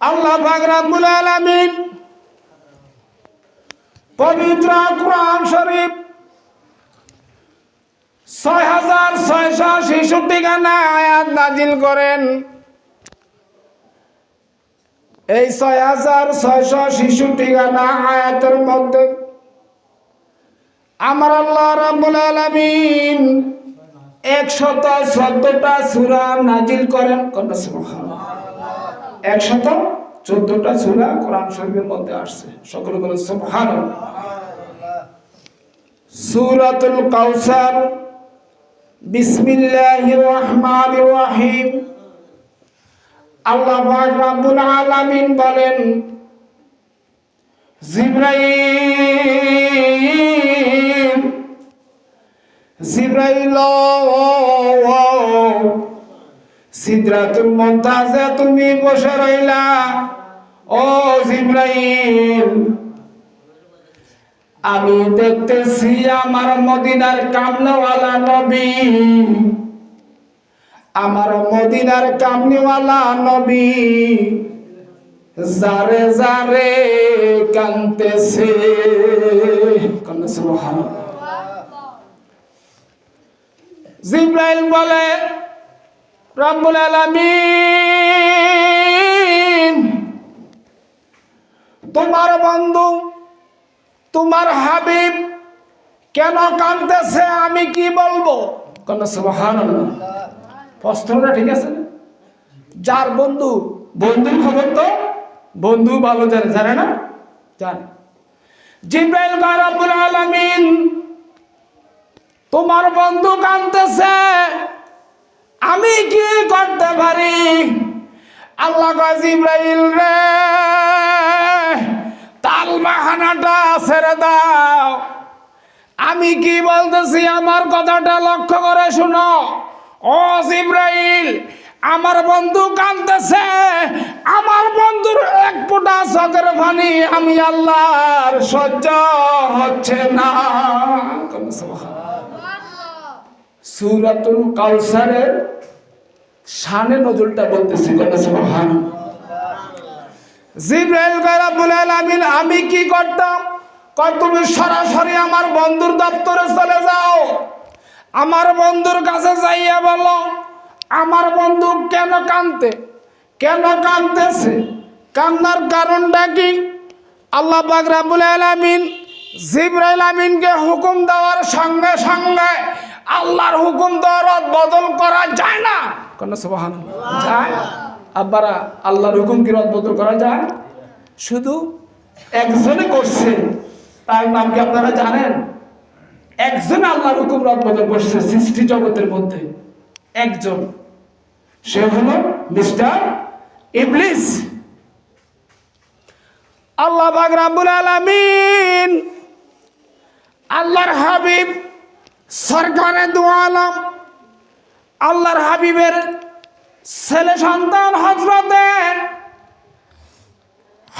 আল্লাহ পাক রব্বুল আলামিন পবিত্র কোরআন শরীফ 6666 খানা আয়াত নাজিল করেন। এই 6666 খানা আয়াতের মধ্যে আমার আল্লাহ রাব্বুল আলামিন 114টা সূরা নাজিল করেন। সুবহানাল্লাহ। 114টা সূরা কোরআন শরীফের মধ্যে আসছে। সকলে বলেন সুবহানাল্লাহ। সূরাতুল কাউসার, বিসমিল্লাহির রহমানির রহিম। আল্লাহ পাক রব্বুল আলামিন বলেন, জিবরাইল সিদরাতুল মুনতাহা তুমি বসে রইলা। ও জিবরাইল, আমি দেখতেছি আমার মদিনার কামলাওয়ালা নবী, আমার মদিনার কামলিওয়ালা নবী যারে যারে কানতেছে। সুবহানাল্লাহ। জিবরাইল বলে, রব্বুল আলামিন, তোমার বন্ধু তোমার হাবিব কেন কাঁদতেছে আমি কি বলবো? সুবহানাল্লাহ। প্রশ্নটা ঠিক আছে না? যার বন্ধু, বন্ধুর খবর তো বন্ধু ভালো জানে, জানে না? জানে। জিবরাইল কয়, রব্বুল আলামিন, তোমার বন্ধু কাঁদতেছে, আমি কি করতে পারি? আল্লাহ কয়, জিবরাইল রে, তাল বাহানাটা ছেড়ে দাও, আমি কি বলতেছি আমার কথাটা লক্ষ্য করে শুনো। ও জিবরাইল, আমার বন্ধু কাঁদতেছে, আমার বন্ধুর এক ফোঁটা চোখের পানি আমি আল্লাহর সহ্য হচ্ছে না। সূরাতুল কাউসারের শানে নজরুলটা বলতেছি। সুবহানাল্লাহ। জিবরাইল কয়, রব্বুল আলামিন, আমি কি করতাম? কয়, তুমি সরাসরি আমার বন্ধুর দপ্তরে চলে যাও, আমার বন্ধুর কাছে যাইয়া বলো আমার বন্ধু কেন কাঁদতেছে, কান্নার কারণটা কি? আল্লাহ পাক রব্বুল আলামিন জিবরাইল আমিনকে হুকুম দেওয়ার সঙ্গে সঙ্গে আল্লাহর হুকুম তো রদ বদল করা যায় না। সুবহানাল্লাহ। যায়? আব্বারা, আল্লাহর হুকুম কি রদ বদল করা যায়? শুধু একজনে করছে, তার নাম কি আপনারা জানেন? একজন আল্লাহর হুকুম রদ বদল করছে সৃষ্টি জগতের মধ্যে, একজন, সে হলো মিস্টার ইবলিস। আল্লাহ পাক রব্বুল আলামিন আল্লাহর হাবিব সরকারে দু আলম আল্লাহর হাবিবের ছেলে সন্তান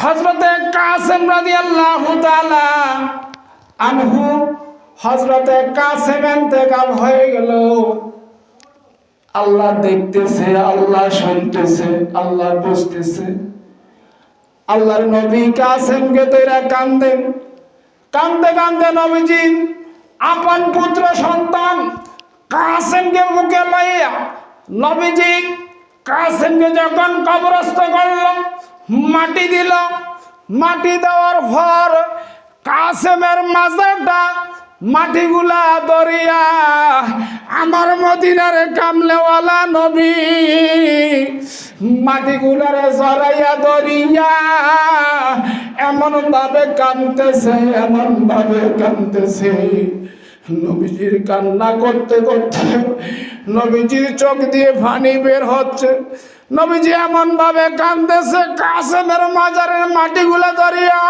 হযরতে কাসেম রাদিয়াল্লাহু তাআলা আনহু, হযরতে কাসেম ইন্তেকাল হয়ে গেল। আল্লাহ দেখতেছে, আল্লাহ শুনতেছে, আল্লাহ বুঝতেছে। আল্লাহর নবী কাসেমকে ধরে কান্দে কান্দে নবীজি আপন পুত্র সন্তান কাসেমকে মুখে লইয়া নবীজি কাসেমকে যখন কবরস্থ করল, মাটি দিল, মাটি দেওয়ার পর কাসেমের মাজারটা মাটিগুলা দরিয়া আমার মদিনার কামলেওয়ালা নবী মাটিগুলারে জড়াইয়া দরিয়া এমন ভাবে কাঁদতেছে। নবীজির কান্না করতে করতে নবীজির চোখ দিয়ে পানি বের হচ্ছে। নবীজি এমন ভাবে কাঁদতেছে, কাসেমের মাজারের মাটিগুলা দরিয়া,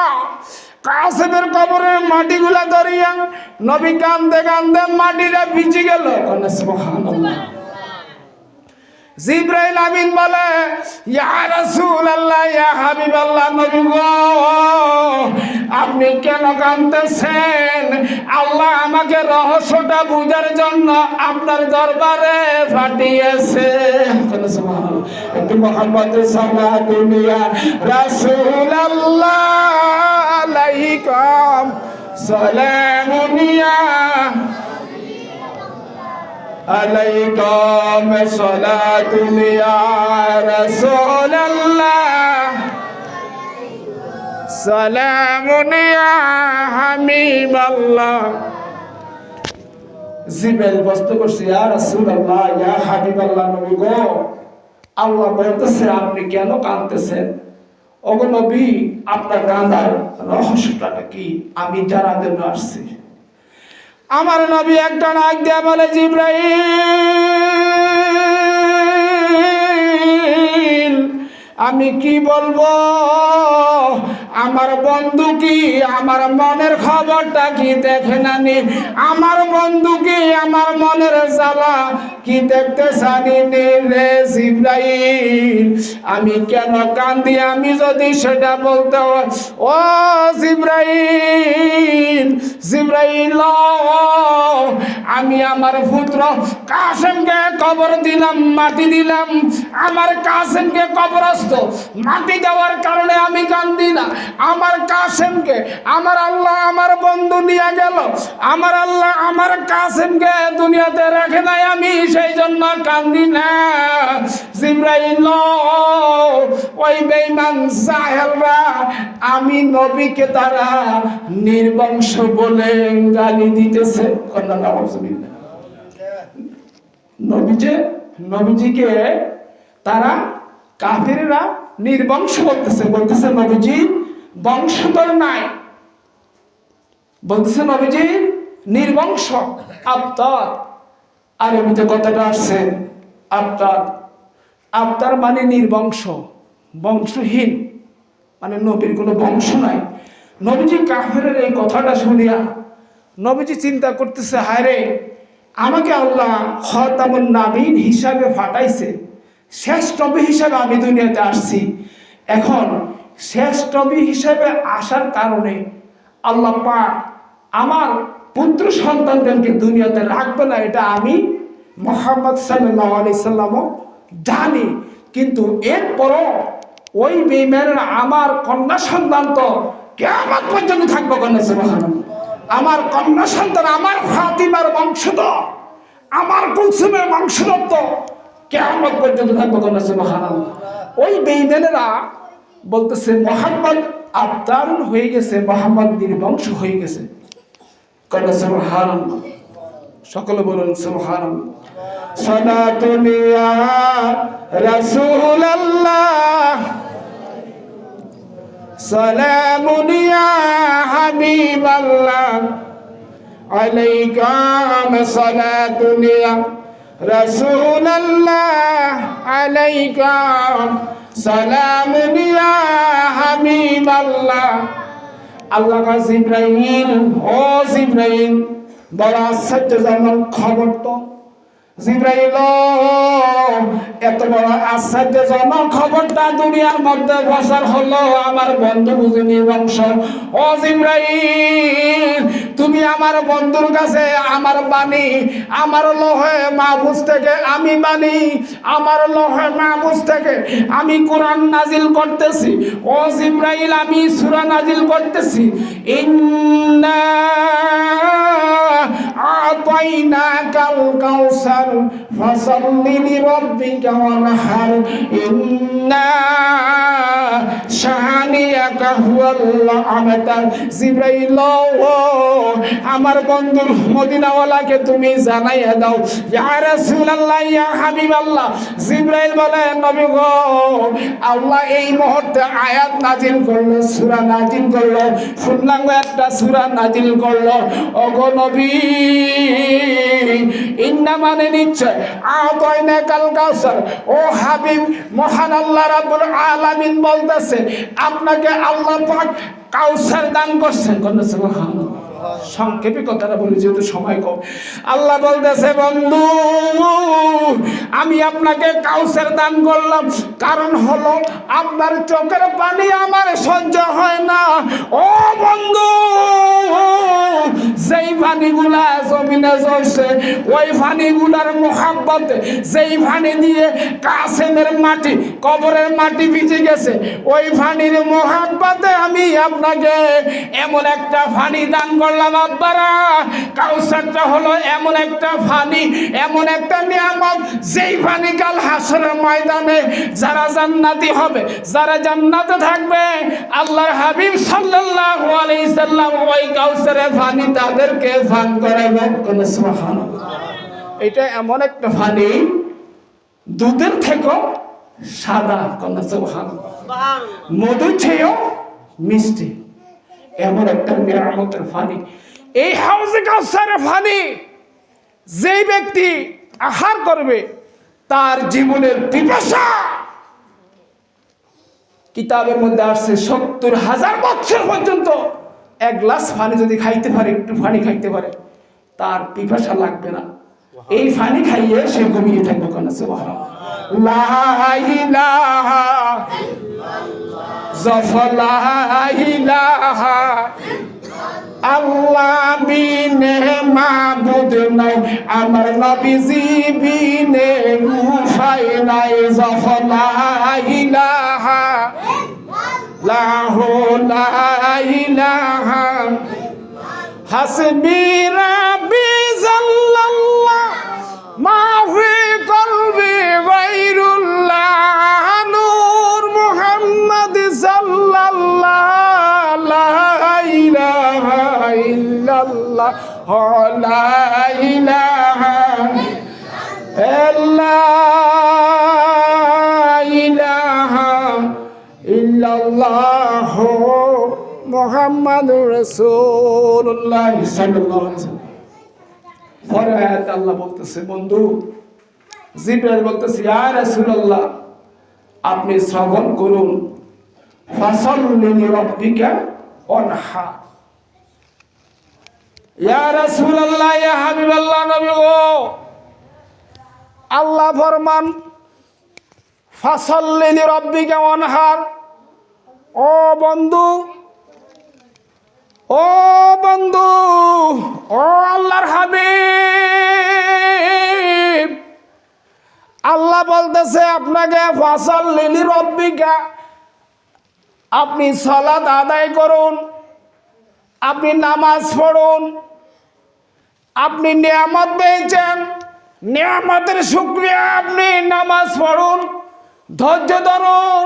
কাসেমের কবরের মাটিগুলা দরিয়া নবী কান্দে কান্দে মাটিটা ভিজে গেল। সুবহানাল্লাহ। জিবরাইল আমিন বলে, ইয়া রাসূলুল্লাহ, ইয়া হাবিবাল্লাহ, নবী গো আপনি কেন কাঁদতেছেন? আল্লাহ আমাকে রহস্যটা বুঝার জন্য আপনার দরবারে পাঠিয়েছে। একটু মোহাম্মদ সাল্লাল্লাহু রাসূলুল্লাহ আলাইকুম সালামুন ইয়া আলাইকুম সালাতুন ইয়া রাসূলুল্লাহ সালামুন ইয়া হাবিবাল্লাহ। জিবরাইল প্রশ্ন করছে, ইয়া রাসূলুল্লাহ, ইয়া হাবিবাল্লাহ, নবী গো, আল্লাহ বলতেছে আপনি কেন কাঁদতেছেন? ওগো নবী, আপনার কাঁদার রহস্যটা কি আমি জানার জন্য আসছি। আমার নবী একটা ডাক দিয়া বলে, জিবরাইল, আমি কি বলবো? আমার বন্ধু কি আমার মনের খবরটা কি দেখে নানি? আমার বন্ধু কি আমার মনের জ্বালা কি দেখতে জানি রে জিবরাইল? আমি কেন কান্দি আমি যদি সেটা বলতে হয়? ও জিবরাইল, জিবরাইল, আমি আমার পুত্র কাসেমকে কবর দিলাম, মাটি দিলাম। আমার কাসেমকে কবরস্থ মাটি দেওয়ার কারণে আমি কান্দি না। আমার কাসেমকে আমার আল্লাহ আমার বন্ধু নিয়ে গেল। আমার আল্লাহ আমার কাসেমকে দুনিয়াতে রেখে নাই, আমি সেই জন্য কান্দি না। জিবরাইল, ওই বেঈমান জাহেলরা আমি নবীকে তারা নির্বংশ বলে গালি দিতেছে। নবীজিকে তারা কাফেররা নির্বংশ বলতেছে, বলতেছে নবীজি বংশধর নাই, বলতেছে নবীজি নির্বংশ। আবতার আরবিতে কথাটা আসছে আবতার। আবতার মানে নির্বংশ, বংশহীন, মানে নবীর কোনো বংশ নাই। নবীজি কাফেরের এই কথাটা শুনিয়া নবীজি চিন্তা করতেছে, হায় রে, আমাকে আল্লাহ খাতামুন নাবিয়্যিন হিসাবে পাঠাইছে, শেষ নবী হিসাবে আমি দুনিয়াতে আসছি। এখন শেষ নবী হিসাবে আসার কারণে আল্লাহ পাক আমার পুত্র সন্তানদেরকে দুনিয়াতে রাখবে না, এটা আমি মুহাম্মদ সাল্লাল্লাহু আলাইহি সাল্লামও জানি। কিন্তু এরপরও ওই বেঈমানেরা আমার কন্যা সন্তান তো কিয়ামত পর্যন্ত থাকবে। কন্যা সুবহানাল্লাহ, আমার কন্যা সন্তান আমার ফাতিমার বংশধর, আমার কুলসুমের বংশধর তো কিয়ামত পর্যন্ত থাকবে। কন্যা সুবহানাল্লাহ। ওই বেঈমানেরা বলতেছে মুহাম্মদ আবতারুন হয়ে গেছে, মুহাম্মদ নির্বংশ হয়ে গেছে। কন্যা সুবহানাল্লাহ, সকলে বলুন সুবহানাল্লাহ। সালাতুন ইয়া রাসূলুল্লাহ সালামুন ইয়া হাবিবাল্লাহ আলাইকুম সালাতুন ইয়া রাসূলুল্লাহ আলাইকুম সালামুন ইয়া হাবিবাল্লাহ। আল্লাহ কা জিবরাইল, ও জিবরাইল, বড় আশ্চর্যজনক খবর তো। জিবরাইল, এত বড় আশ্চর্যজনক খবরটা দুনিয়ার মধ্যে প্রচার হলো, আমার বন্ধু বুঝি নির্বংশ। ও জিবরাইল, তুমি আমার বন্ধুর কাছে আমার বাণী, আমার লোহে মাহফুজ থেকে আমি বাণী, আমার লোহে মাহফুজ থেকে আমি কোরআন নাজিল করতেছি। ও জিবরাইল, আমি সূরা নাজিল করতেছি। ইন্না আতাইনাকাল কাউসার ফাসাল্লি লিরাব্বিকা ওয়ানহার ইন্না শানিয়াকা হুয়াল আবতার। জিবরাইল, আমার বন্ধুর মদিনাওয়ালাকে তুমি জানাইয়া দাও। ইয়া রাসূলুল্লাহ, ইয়া হাবিবাল্লাহ। জিবরাইল বলে, নবী গো, আল্লাহ এই মুহূর্তে আয়াত নাজিল করলো, সূরা নাজিল করলো, পূর্ণাঙ্গ একটা সূরা নাজিল করলো। ওগো নবী, ইন্না মানে নিশ্চয়, আতাইনাকাল কাউসার। ও হাবিব, মহান আল্লাহ রাব্বুল আলামিন বলতেছে আপনাকে আল্লাহ পাক কাউসার দান করছেন। সুবহানাল্লাহ। সংক্ষেপে কথাটা বলি যেহেতু সময় কম। আল্লাহ বলতেছে বন্ধু আমি আপনাকে কাউসার দান করলাম, কারণ হলো আপনার চোখের পানি আমার সহ্য হয় না। ও বন্ধু যেই পানিগুলা জমিনে ঝরছে ওই পানিগুলার মোহাব্বতে, যেই পানি দিয়ে কাসেমের মাটি কবরের মাটি ভিজে গেছে, ওই পানির মোহাব্বতে আমি আপনাকে এমন একটা পানি দান করলাম আব্বারা। কাউসারটা হলো এমন একটা পানি, এমন একটা নিয়ামত, যেই পানি কাল হাসরের ময়দানে যারা জান্নাতি হবে, যারা জান্নাতে থাকবে, আল্লাহর হাবিব সাল্লাল্লাহু আলাইহি সাল্লাম ওই কাউসারের পানি তাদেরকে পান করাবেন। সুবহানাল্লাহ। এটা এমন একটা পানি দুধের থেকেও সাদা, সুবহানাল্লাহ, মধু চেয়েও মিষ্টি, এমন একটা নিয়ামতের পানি। এই হাউজে কাউসারের পানি যেই ব্যক্তি আহার করবে তার জীবনের পিপাসা, কিতাবের মধ্যে আসছে ৭০,০০০ বছর পর্যন্ত এক গ্লাস পানি যদি খাইতে পারে, একটু পানি খাইতে পারে, তার পিপাসা লাগবে না। এই পানি খাইয়ে সে ঘুমিয়ে থাকবে। কোন সুবহানাল্লাহ। লা ইলাহা ইল্লাল্লাহ, আল্লাহ বিনে মাবুদ নাই, আমার নবীজি বিনে উপায় নাই। লা ইলাহা লা ইলাহা হাসবি রাব্বি জাল্লাল্লাহ মা ফি কলবি গায়রুল্লাহ নূর মুহাম্মদ সাল্লাল্লাহ লা ইলাহা ইল্লাল্লাহ লা ইলাহা ইল্লাল্লাহ মুহাম্মাদুর রাসূলুল্লাহ সাল্লাল্লাহু আলাইহি ওয়াসাল্লাম। পরে আয়াতে আল্লাহ বলতেছে বন্ধু, জিবরাইল বলতেছে ইয়া রাসূলুল্লাহ আপনি শ্রবণ করুন, ফাসাল্লি লিরাব্বিকা ওয়ানহার। ইয়া রাসূলুল্লাহ, ইয়া হাবিবাল্লাহ, নবী গো, আল্লাহ ফরমান ফাসাল্লি লিরাব্বিকা ওয়ানহার। ও বন্ধু, ও বন্ধু, ও আল্লাহর হাবিব, আল্লাহ বলতেছে আপনাকে ফাসাল্লি লিরাব্বিকা, আপনি সালাত আদায় করুন, আপনি নামাজ পড়ুন। আপনি নিয়ামত পেয়েছেন, নিয়ামতের শুকরিয়া, আপনি নামাজ পড়ুন, ধৈর্য ধরুন।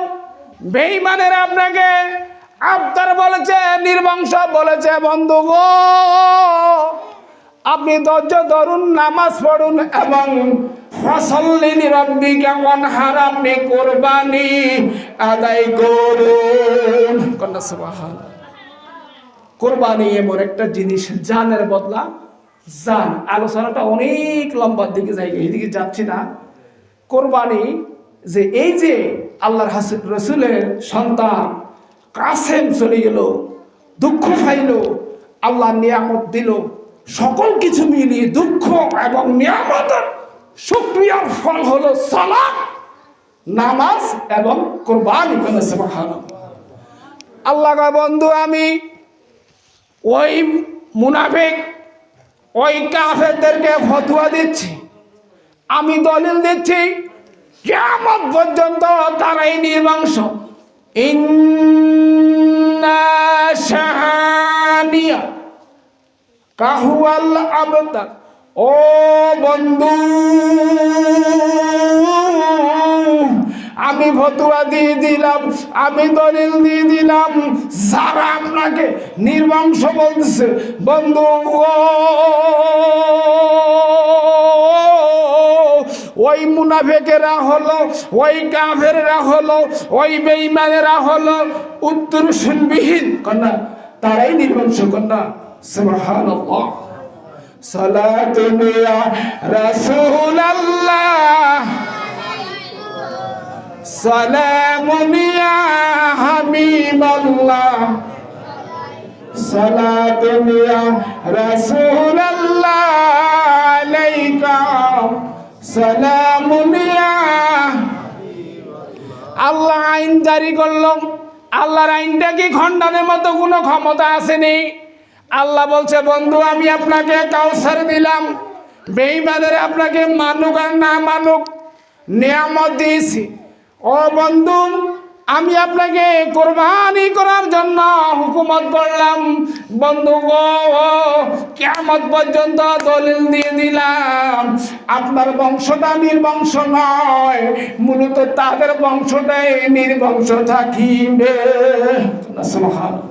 বেঈমানের আপনাকে আফতার বলেছে, নির্বংশ বলেছে, বন্ধু গো আপনি ধৈর্য ধরুন, নামাজ পড়ুন, এবং ফাসাল্লি লিরাব্বিকা ওয়ানহার, আপনি কুরবানি আদায় করুন। কন্যা সুবহানাল্লাহ। কুরবানি এমন একটা জিনিস, জানের বদলা জান। আলোচনাটা অনেক লম্বার দিকে যায়, এইদিকে যাচ্ছি না। কুরবানি যে এই যে আল্লাহর রাসূলের সন্তান কাসেম চলে গেল, দুঃখ পাইল, আল্লাহ নিয়ামত দিল, সকল কিছু মিলিয়ে দুঃখ এবং নিয়ামতের শুকরিয়ার ফল হলো সালাত, নামাজ এবং কুরবানি। করে সুবহানাল্লাহ। আল্লাহ কয় বন্ধু আমি ওই মুনাফিক, ওই কাফেরদেরকে ফতোয়া দিচ্ছি, আমি দলিল দিচ্ছি, কিয়ামত পর্যন্ত তারাই নির্বংশ। ইন্না শাহানিয়া কাহুয়াল আবতার। ও বন্ধু আমি ফতোয়া দিয়ে দিলাম, আমি দলিল দিয়ে দিলাম, যারা আপনাকে নির্বংশ বলতেছে বন্ধু ওই মুনাফিকেরা হলো, ওই কাফেররা হলো, ওই বেঈমানেরা হলো উত্তর শুনবিহীন কন্যা, তারাই নির্বংশ কন্যা। সুবহানাল্লাহ। সালাতুন ইয়া রাসূলুল্লাহ, সালামুন ইয়া হাবিবাল্লাহ, সালাতুন ইয়া রাসূলুল্লাহ আলাইকা সালামুন ইয়া। আল্লাহ আইন জারি করলো, আল্লাহর আইনটা কি খণ্ডনের মতো কোনো ক্ষমতা আসেনি? আল্লাহ বলছে বন্ধু আমি আপনাকে কাউসার দিলাম, বেঈমানের আপনাকে মানুক আর না মানুক নিয়ামত দিয়েছি। ও বন্ধু আমি আপনাকে কোরবানি করার জন্য হুকুমত করলাম। বন্ধু গো কিয়ামত পর্যন্ত দলিল দিয়ে দিলাম, আপনার বংশটা নির্বংশ নয়, মূলত তাদের বংশটাই নির্বংশ থাকিবে। সুবহানাল্লাহ।